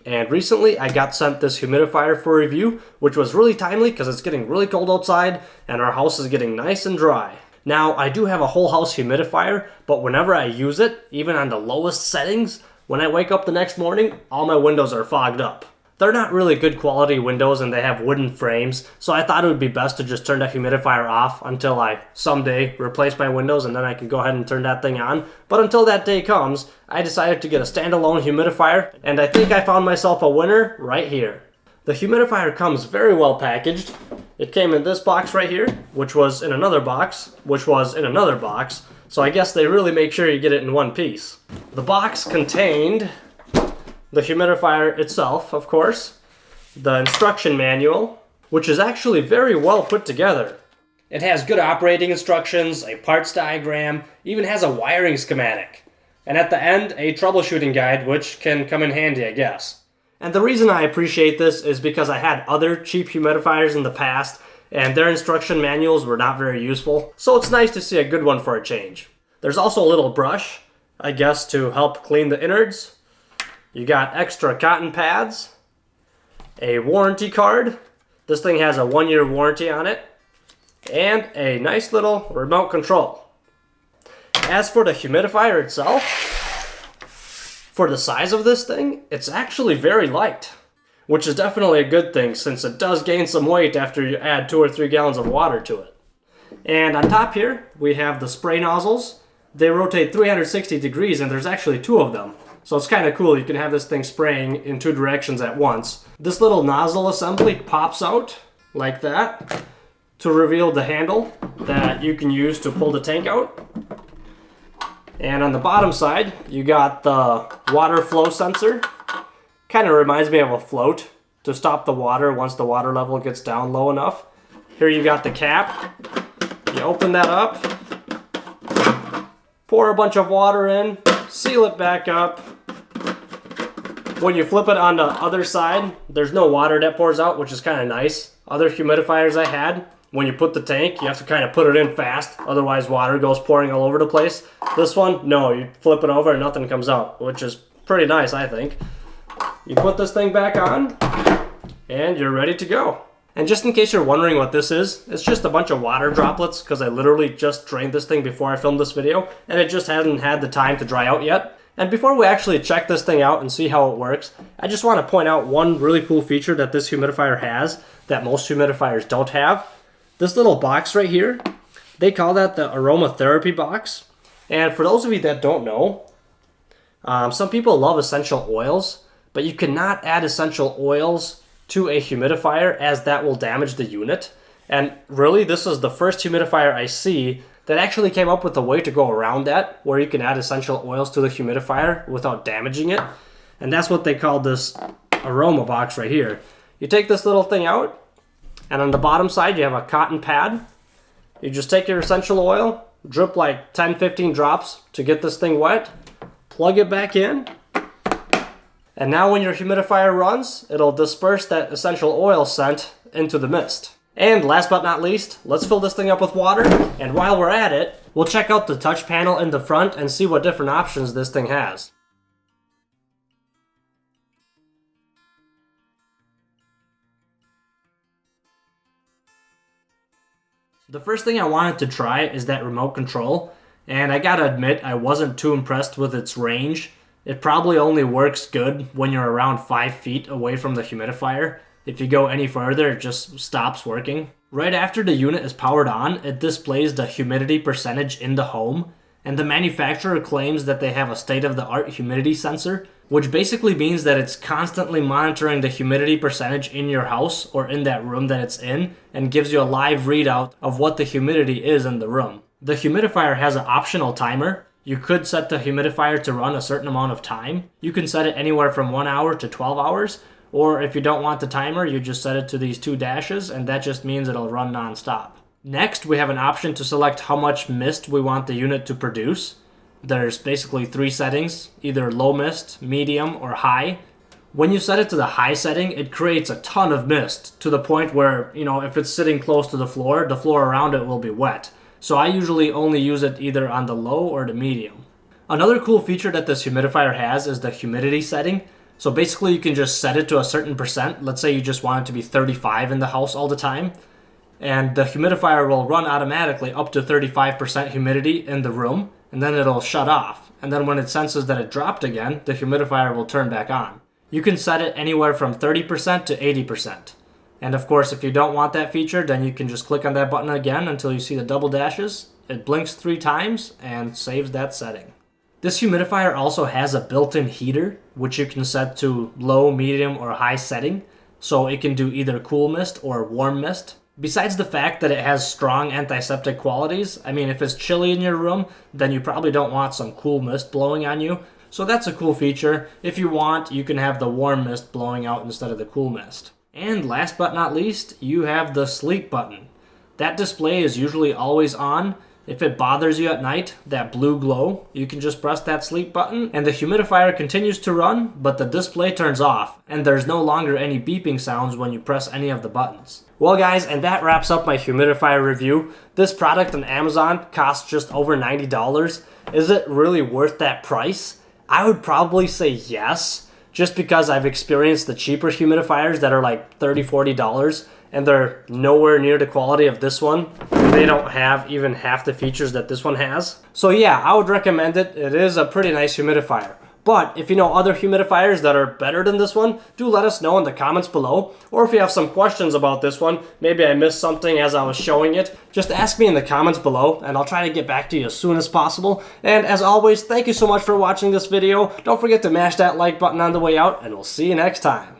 and recently I got sent this humidifier for review, which was really timely because it's getting really cold outside and our house is getting nice and dry. Now, I do have a whole house humidifier, but whenever I use it, even on the lowest settings, when I wake up the next morning, all my windows are fogged up. They're not really good quality windows and they have wooden frames, so I thought it would be best to just turn the humidifier off until I someday replace my windows, and then I can go ahead and turn that thing on. But until that day comes, I decided to get a standalone humidifier, and I think I found myself a winner right here. The humidifier comes very well packaged. It came in this box right here, which was in another box, which was in another box, so I guess they really make sure you get it in one piece. The box contained the humidifier itself, of course, the instruction manual, which is actually very well put together. It has good operating instructions, a parts diagram, even has a wiring schematic, and at the end, a troubleshooting guide, which can come in handy, I guess. And the reason I appreciate this is because I had other cheap humidifiers in the past, and their instruction manuals were not very useful, so it's nice to see a good one for a change. There's also a little brush, I guess, to help clean the innards. You got extra cotton pads, a warranty card. This thing has a 1-year warranty on it, and a nice little remote control. As for the humidifier itself, for the size of this thing, it's actually very light, which is definitely a good thing since it does gain some weight after you add 2 or 3 gallons of water to it. And on top here, we have the spray nozzles. They rotate 360 degrees and there's actually 2 of them. So it's kind of cool, you can have this thing spraying in 2 directions at once. This little nozzle assembly pops out like that to reveal the handle that you can use to pull the tank out. And on the bottom side, you got the water flow sensor. Kind of reminds me of a float to stop the water once the water level gets down low enough. Here you got the cap. You open that up, pour a bunch of water in, seal it back up. When you flip it on the other side, there's no water that pours out, which is kind of nice. Other humidifiers I had, when you put the tank, you have to kind of put it in fast, otherwise water goes pouring all over the place. This one, no, you flip it over and nothing comes out, which is pretty nice, I think. You put this thing back on, and you're ready to go. And just in case you're wondering what this is, it's just a bunch of water droplets, because I literally just drained this thing before I filmed this video, and it just hasn't had the time to dry out yet. And before we actually check this thing out and see how it works, I just want to point out one really cool feature that this humidifier has that most humidifiers don't have. This little box right here, they call that the aromatherapy box. And for those of you that don't know, some people love essential oils, but you cannot add essential oils to a humidifier as that will damage the unit. And really, this is the first humidifier I see that actually came up with a way to go around that, where you can add essential oils to the humidifier without damaging it. And that's what they call this aroma box right here. You take this little thing out, and on the bottom side you have a cotton pad. You just take your essential oil, drip like 10-15 drops to get this thing wet, plug it back in, and now when your humidifier runs, it'll disperse that essential oil scent into the mist. And last but not least, let's fill this thing up with water, and while we're at it, we'll check out the touch panel in the front and see what different options this thing has. The first thing I wanted to try is that remote control, and I gotta admit I wasn't too impressed with its range. It probably only works good when you're around 5 feet away from the humidifier. If you go any further, it just stops working. Right after the unit is powered on, it displays the humidity percentage in the home, and the manufacturer claims that they have a state-of-the-art humidity sensor, which basically means that it's constantly monitoring the humidity percentage in your house or in that room that it's in, and gives you a live readout of what the humidity is in the room. The humidifier has an optional timer. You could set the humidifier to run a certain amount of time. You can set it anywhere from 1 hour to 12 hours, or if you don't want the timer, you just set it to these 2 dashes, and that just means it'll run non-stop. Next, we have an option to select how much mist we want the unit to produce. There's basically 3 settings, either low mist, medium, or high. When you set it to the high setting, it creates a ton of mist to the point where, if it's sitting close to the floor around it will be wet. So I usually only use it either on the low or the medium. Another cool feature that this humidifier has is the humidity setting. So basically you can just set it to a certain percent. Let's say you just want it to be 35 in the house all the time. And the humidifier will run automatically up to 35% humidity in the room, and then it'll shut off. And then when it senses that it dropped again, the humidifier will turn back on. You can set it anywhere from 30% to 80%. And of course, if you don't want that feature, then you can just click on that button again until you see the double dashes. It blinks 3 times and saves that setting. This humidifier also has a built-in heater, which you can set to low, medium, or high setting. So it can do either cool mist or warm mist. Besides the fact that it has strong antiseptic qualities, I mean, if it's chilly in your room, then you probably don't want some cool mist blowing on you. So that's a cool feature. If you want, you can have the warm mist blowing out instead of the cool mist. And last but not least, you have the sleep button. That display is usually always on. If it bothers you at night, that blue glow, you can just press that sleep button and the humidifier continues to run, but the display turns off and there's no longer any beeping sounds when you press any of the buttons. Well guys, and that wraps up my humidifier review. This product on Amazon costs just over $90. Is it really worth that price? I would probably say yes, just because I've experienced the cheaper humidifiers that are like $30, $40. And they're nowhere near the quality of this one. They don't have even half the features that this one has. So yeah, I would recommend it. It is a pretty nice humidifier. But if you know other humidifiers that are better than this one, do let us know in the comments below. Or if you have some questions about this one, maybe I missed something as I was showing it, just ask me in the comments below and I'll try to get back to you as soon as possible. And as always, thank you so much for watching this video. Don't forget to mash that like button on the way out and we'll see you next time.